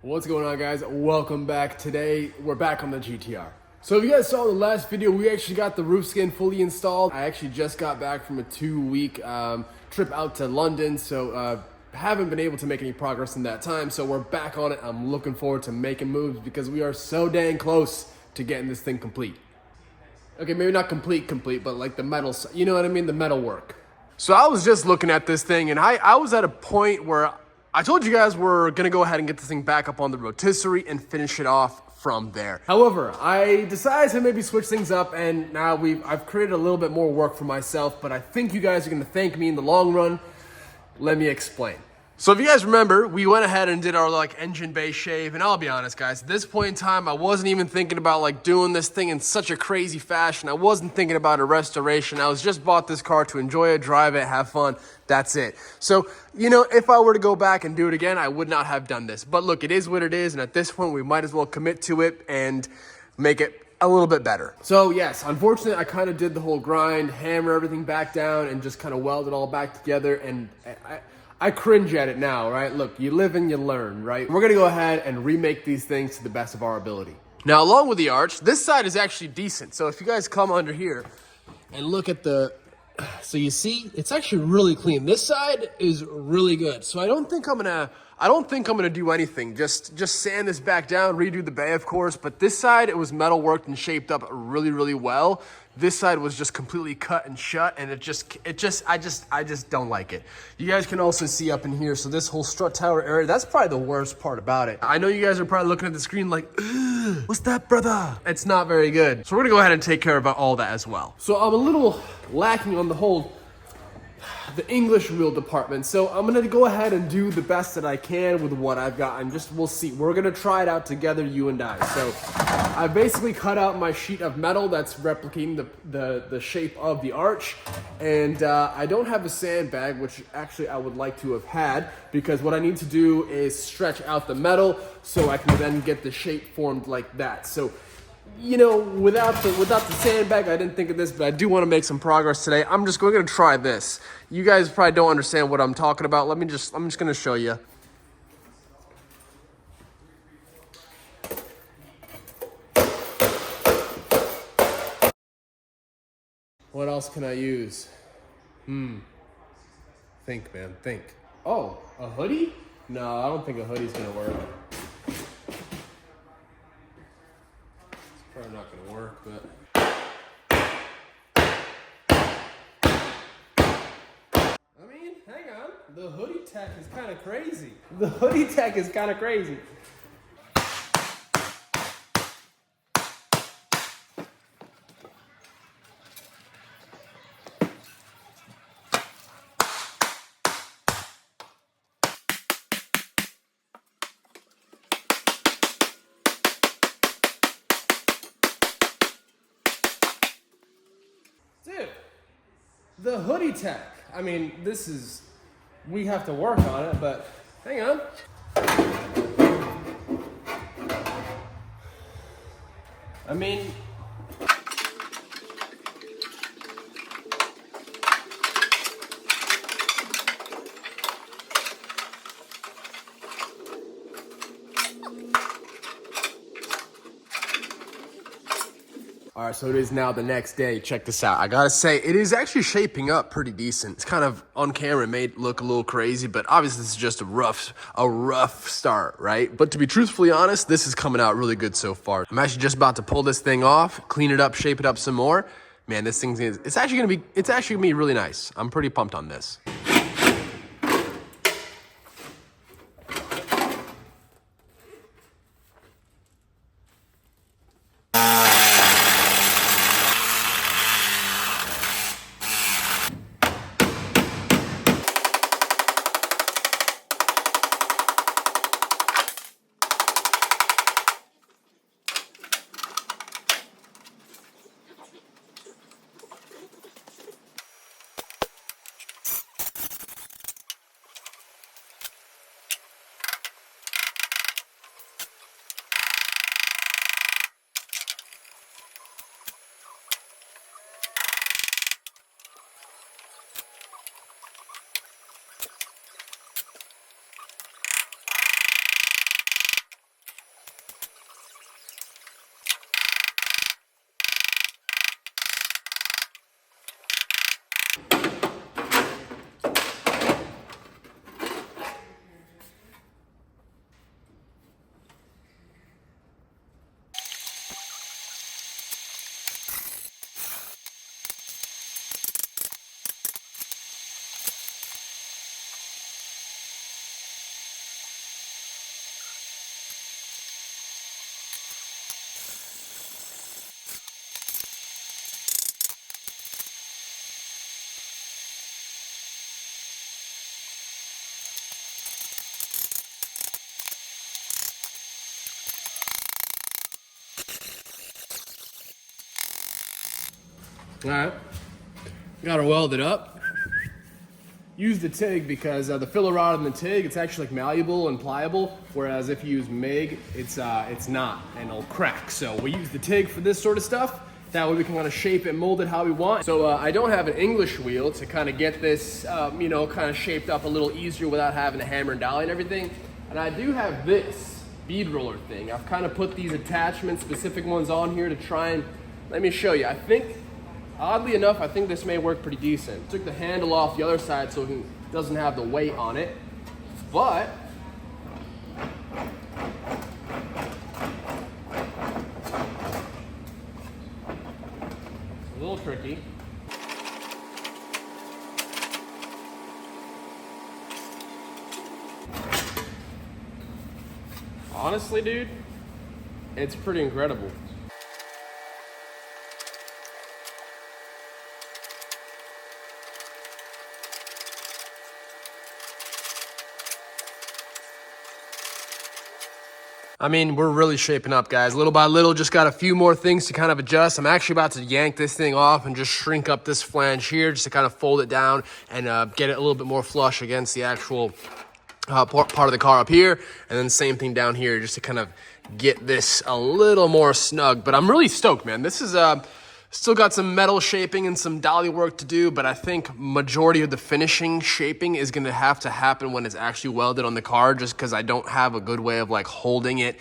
What's going on, guys? Welcome back. Today we're back on the GTR. So if you guys saw the last video, we actually got the roof skin fully installed. I actually just got back from a 2-week trip out to London, so haven't been able to make any progress in that time. So we're back on it. I'm looking forward to making moves because we are so dang close to getting this thing complete. Okay, maybe not complete, but like the metal, you know what I mean? The metal work. So I was just looking at this thing and I was at a point where I told you guys we're gonna go ahead and get this thing back up on the rotisserie and finish it off from there. However, I decided to maybe switch things up, and now I've created a little bit more work for myself, but I think you guys are gonna thank me in the long run. Let me explain. So if you guys remember, we went ahead and did our engine bay shave, and I'll be honest guys, at this point in time, I wasn't even thinking about doing this thing in such a crazy fashion. I wasn't thinking about a restoration. I was just bought this car to enjoy it, drive it, have fun. That's it. So, you know, if I were to go back and do it again, I would not have done this. But look, it is what it is, and at this point, we might as well commit to it and make it a little bit better. So yes, unfortunately, I kind of did the whole grind, hammer everything back down, and just kind of weld it all back together, and I cringe at it now, right? Look, you live and you learn, right? We're gonna go ahead and remake these things to the best of our ability. Now, along with the arch, this side is actually decent. So if you guys come under here and look at so you see, it's actually really clean. This side is really good. So I don't think I'm gonna do anything. Just sand this back down, redo the bay, of course. But this side, it was metal worked and shaped up really, really well. This side was just completely cut and shut, and I just don't like it. You guys can also see up in here, so this whole strut tower area, that's probably the worst part about it. I know you guys are probably looking at the screen like, ugh, what's that, brother? It's not very good. So we're gonna go ahead and take care of all that as well. So I'm a little lacking on the English wheel department. So I'm gonna go ahead and do the best that I can with what I've got, and we'll see. We're gonna try it out together, you and I. So I basically cut out my sheet of metal that's replicating the shape of the arch, and I don't have a sandbag, which actually I would like to have had, because what I need to do is stretch out the metal so I can then get the shape formed like that. So, you know, without the sandbag, I didn't think of this, but I do want to make some progress today. I'm just going to try this. You guys probably don't understand what I'm talking about. I'm just going to show you. What else can I use? Think, man, think. Oh, a hoodie? No, I don't think a hoodie's going to work. Probably not gonna work, but I mean, hang on. The hoodie tech is kind of crazy. The hoodie tech is kind of crazy. Dude, the hoodie tech. I mean, we have to work on it, but hang on. I mean, all right, so it is now the next day. Check this out. I gotta say, it is actually shaping up pretty decent. It's kind of on camera made look a little crazy, but obviously this is just a rough start, right? But to be truthfully honest, this is coming out really good so far. I'm actually just about to pull this thing off, clean it up, shape it up some more. Man, this thing's it's actually gonna be really nice. I'm pretty pumped on this. All right, got her welded up. Use the TIG because the filler rod in the TIG, it's actually like malleable and pliable, whereas if you use MIG, it's not, and it'll crack. So we use the TIG for this sort of stuff. That way we can kind of shape it, mold it how we want. So I don't have an English wheel to kind of get this, you know, kind of shaped up a little easier without having to hammer and dolly and everything. And I do have this bead roller thing. I've kind of put these attachments, specific ones on here to try and, let me show you. I think, oddly enough, I think this may work pretty decent. Took the handle off the other side so it doesn't have the weight on it, but a little tricky. Honestly, dude, it's pretty incredible. I mean, we're really shaping up, guys. Little by little, just got a few more things to kind of adjust. I'm actually about to yank this thing off and just shrink up this flange here just to kind of fold it down and get it a little bit more flush against the actual part of the car up here. And then same thing down here just to kind of get this a little more snug. But I'm really stoked, man. This is still got some metal shaping and some dolly work to do, but I think majority of the finishing shaping is gonna have to happen when it's actually welded on the car, just because I don't have a good way of like holding it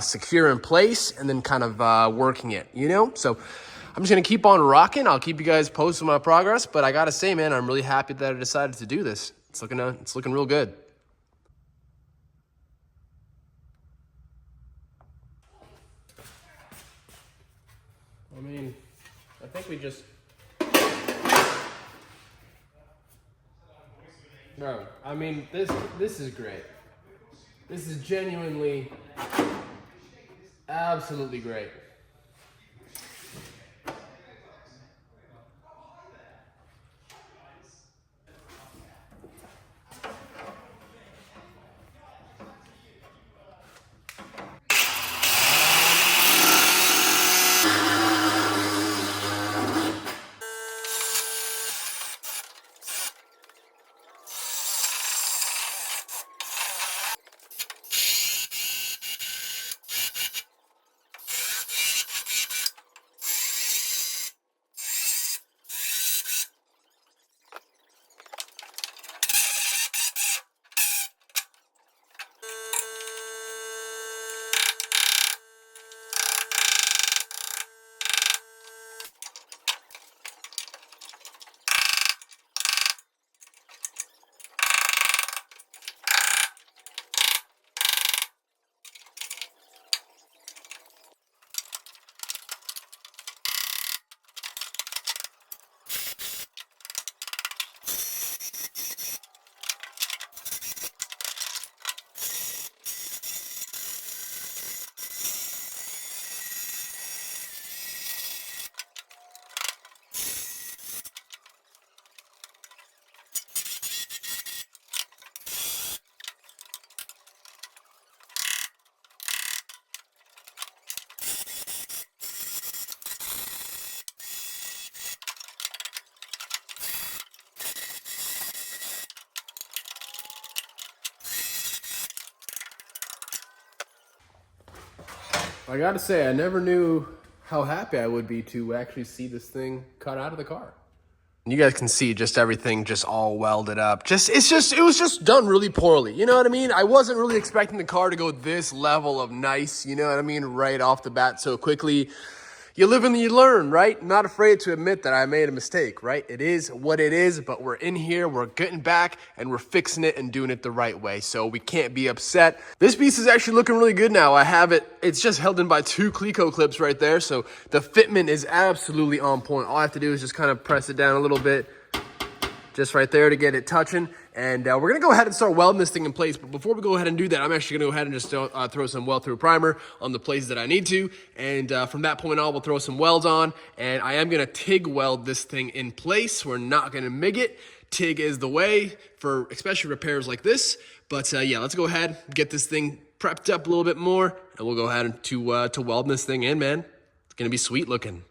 secure in place and then kind of working it, you know? So I'm just gonna keep on rocking. I'll keep you guys posted on my progress, but I gotta say, man, I'm really happy that I decided to do this. It's looking real good. I mean, I think we just... Bro, I mean, this is great. This is genuinely, absolutely great. I gotta say, I never knew how happy I would be to actually see this thing cut out of the car. You guys can see just everything just all welded up. It was just done really poorly. You know what I mean? I wasn't really expecting the car to go this level of nice, you know what I mean? Right off the bat so quickly. You live and you learn, right? I'm not afraid to admit that I made a mistake, right? It is what it is, but we're in here, we're getting back, and we're fixing it and doing it the right way, so we can't be upset. This piece is actually looking really good now. I have it, it's just held in by 2 Cleco clips right there, so the fitment is absolutely on point. All I have to do is just kind of press it down a little bit, just right there to get it touching. And we're going to go ahead and start welding this thing in place. But before we go ahead and do that, I'm actually going to go ahead and just throw some weld-through primer on the places that I need to. And from that point on, we'll throw some welds on. And I am going to TIG weld this thing in place. We're not going to MIG it. TIG is the way for especially repairs like this. But yeah, let's go ahead, get this thing prepped up a little bit more. And we'll go ahead to weld this thing in, man. It's going to be sweet looking.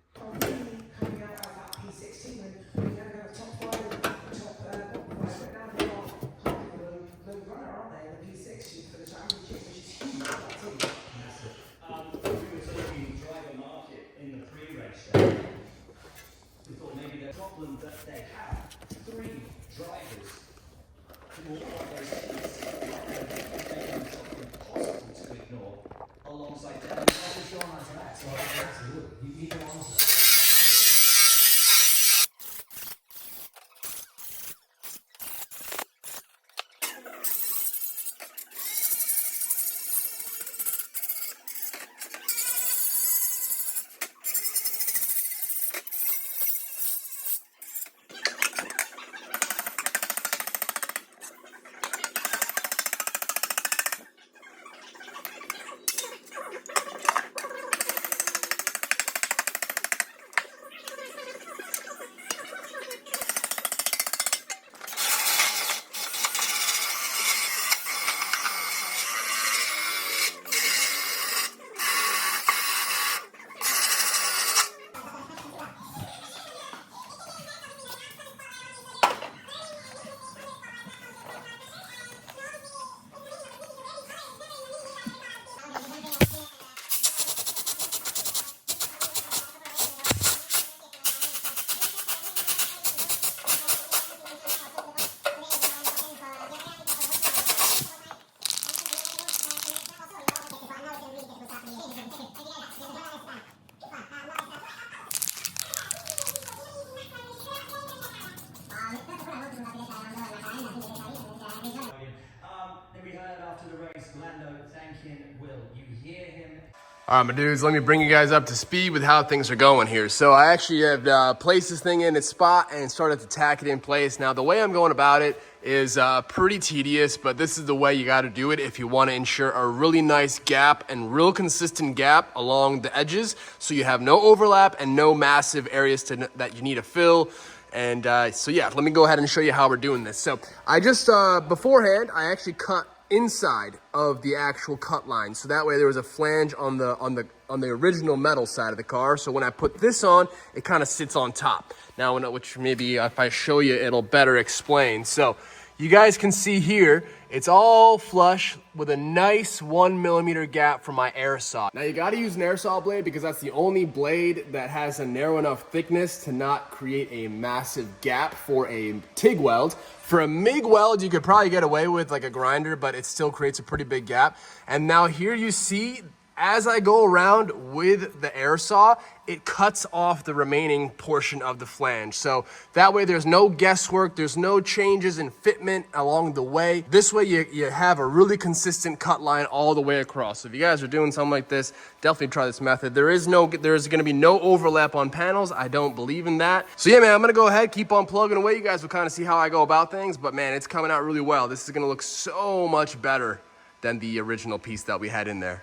All right, my dudes, let me bring you guys up to speed with how things are going here. So I actually have placed this thing in its spot and started to tack it in place. Now, the way I'm going about it is pretty tedious, but this is the way you got to do it if you want to ensure a really nice gap and real consistent gap along the edges, so you have no overlap and no massive areas that you need to fill. And so yeah, let me go ahead and show you how we're doing this. So I just, beforehand, I actually cut inside of the actual cut line, so that way there was a flange on the original metal side of the car, so when I put this on, it kind of sits on top. Now, which maybe if I show you, it'll better explain. So you guys can see here, it's all flush with a nice 1 millimeter gap for my air saw. Now you gotta use an air saw blade because that's the only blade that has a narrow enough thickness to not create a massive gap for a TIG weld. For a MIG weld, you could probably get away with like a grinder, but it still creates a pretty big gap. And now here you see, as I go around with the air saw, it cuts off the remaining portion of the flange. So that way there's no guesswork, there's no changes in fitment along the way. This way you have a really consistent cut line all the way across. So if you guys are doing something like this, definitely try this method. There's gonna be no overlap on panels. I don't believe in that. So yeah, man, I'm gonna go ahead, keep on plugging away. You guys will kind of see how I go about things, but man, it's coming out really well. This is gonna look so much better than the original piece that we had in there.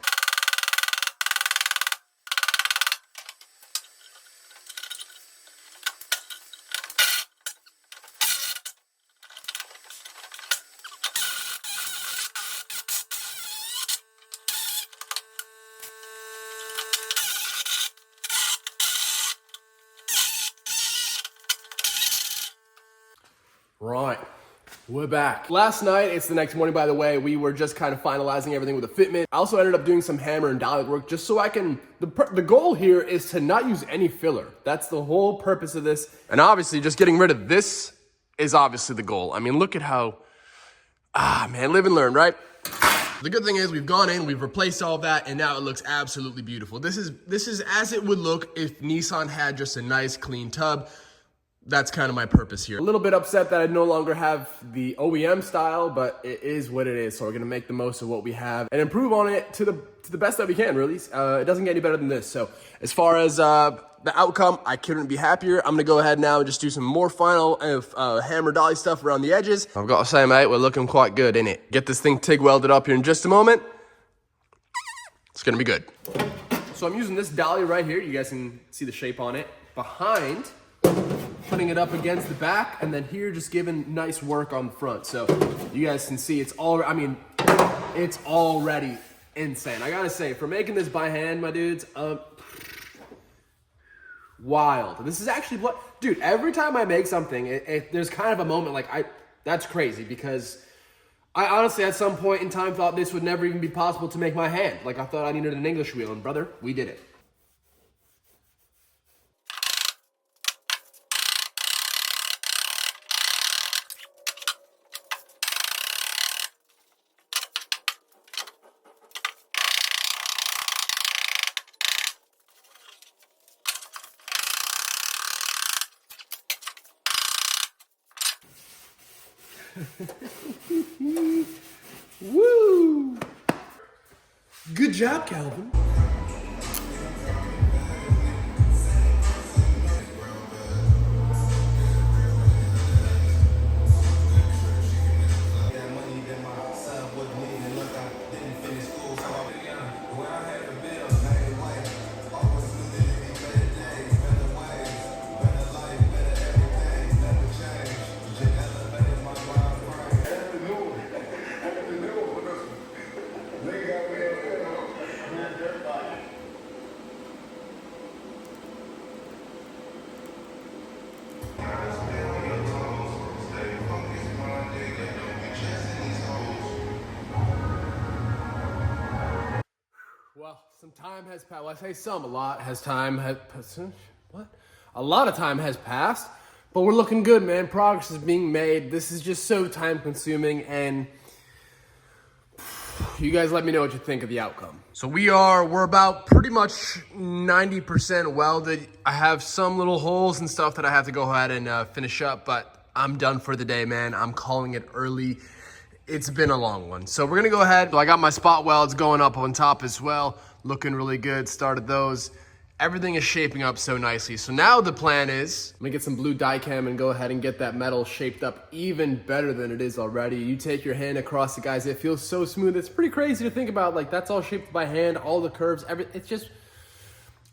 Right, we're back. Last night, it's the next morning by the way, we were just kind of finalizing everything with the fitment. I also ended up doing some hammer and dolly work just so I can, the goal here is to not use any filler. That's the whole purpose of this. And obviously just getting rid of this is obviously the goal. I mean, look at how, man, live and learn, right? The good thing is we've gone in, we've replaced all of that, and now it looks absolutely beautiful. This is as it would look if Nissan had just a nice clean tub. That's kind of my purpose here. A little bit upset that I no longer have the OEM style, but it is what it is. So we're gonna make the most of what we have and improve on it to the best that we can, really. It doesn't get any better than this. So as far as the outcome, I couldn't be happier. I'm gonna go ahead now and just do some more final hammer dolly stuff around the edges. I've got to say, mate, we're looking quite good, innit? Get this thing TIG welded up here in just a moment. It's gonna be good. So I'm using this dolly right here. You guys can see the shape on it. Behind, putting it up against the back, and then here just giving nice work on the front. So you guys can see it's already insane. I gotta say, for making this by hand, my dudes, wild. This is actually what, dude, every time I make something, there's kind of a moment like, that's crazy, because I honestly at some point in time thought this would never even be possible to make my hand. Like I thought I needed an English wheel, and brother, we did it. Woo! Good job, Kalvin. Well, some time has passed. Well, I say some, a lot has time has what? A lot of time has passed, but we're looking good, man. Progress is being made. This is just so time consuming, and you guys let me know what you think of the outcome. So we're about pretty much 90% welded. I have some little holes and stuff that I have to go ahead and finish up, but I'm done for the day, man. I'm calling it early. it's been a long one. So we're gonna go ahead. So I got my spot welds going up on top as well. Looking really good, started those. Everything is shaping up so nicely. So now the plan is, I'm gonna get some blue die cam and go ahead and get that metal shaped up even better than it is already. You take your hand across it, guys, it feels so smooth. It's pretty crazy to think about, like that's all shaped by hand, all the curves,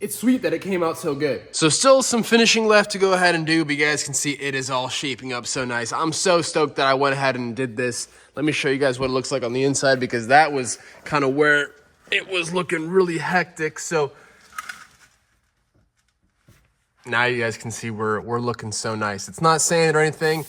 it's sweet that it came out so good. So still some finishing left to go ahead and do, but you guys can see it is all shaping up so nice. I'm so stoked that I went ahead and did this. Let me show you guys what it looks like on the inside, because that was kind of where it was looking really hectic. So now you guys can see we're looking so nice. It's not sanded or anything.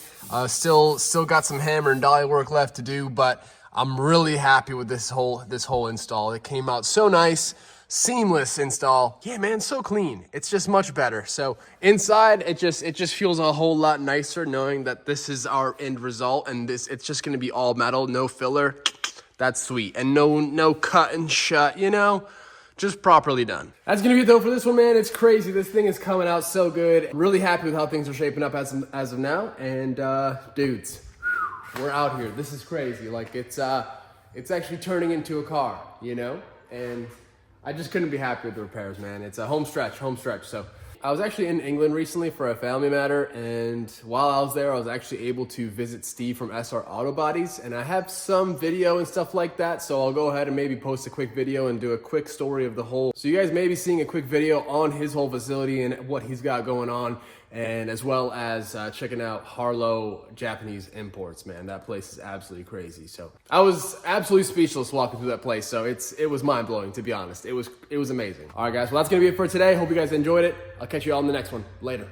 Still got some hammer and dolly work left to do, but I'm really happy with this whole install. It came out so nice, seamless install. Yeah, man, so clean. It's just much better. So inside, it just feels a whole lot nicer knowing that this is our end result, and it's just gonna be all metal, no filler. That's sweet, and no cut and shut, you know. Just properly done. That's gonna be it though for this one, man. It's crazy. This thing is coming out so good. I'm really happy with how things are shaping up as of now. And dudes, we're out here. This is crazy. Like it's actually turning into a car, you know? And I just couldn't be happy with the repairs, man. It's a home stretch. So I was actually in England recently for a family matter, and while I was there, I was actually able to visit Steve from SR Auto Bodies, and I have some video and stuff like that, so I'll go ahead and maybe post a quick video and do a quick story of the whole. So you guys may be seeing a quick video on his whole facility and what he's got going on, and as well as checking out Harlow Japanese Imports, man. That place is absolutely crazy. So I was absolutely speechless walking through that place. So it was mind blowing, to be honest. It was amazing. All right, guys. Well, that's gonna be it for today. Hope you guys enjoyed it. I'll catch you all in the next one. Later.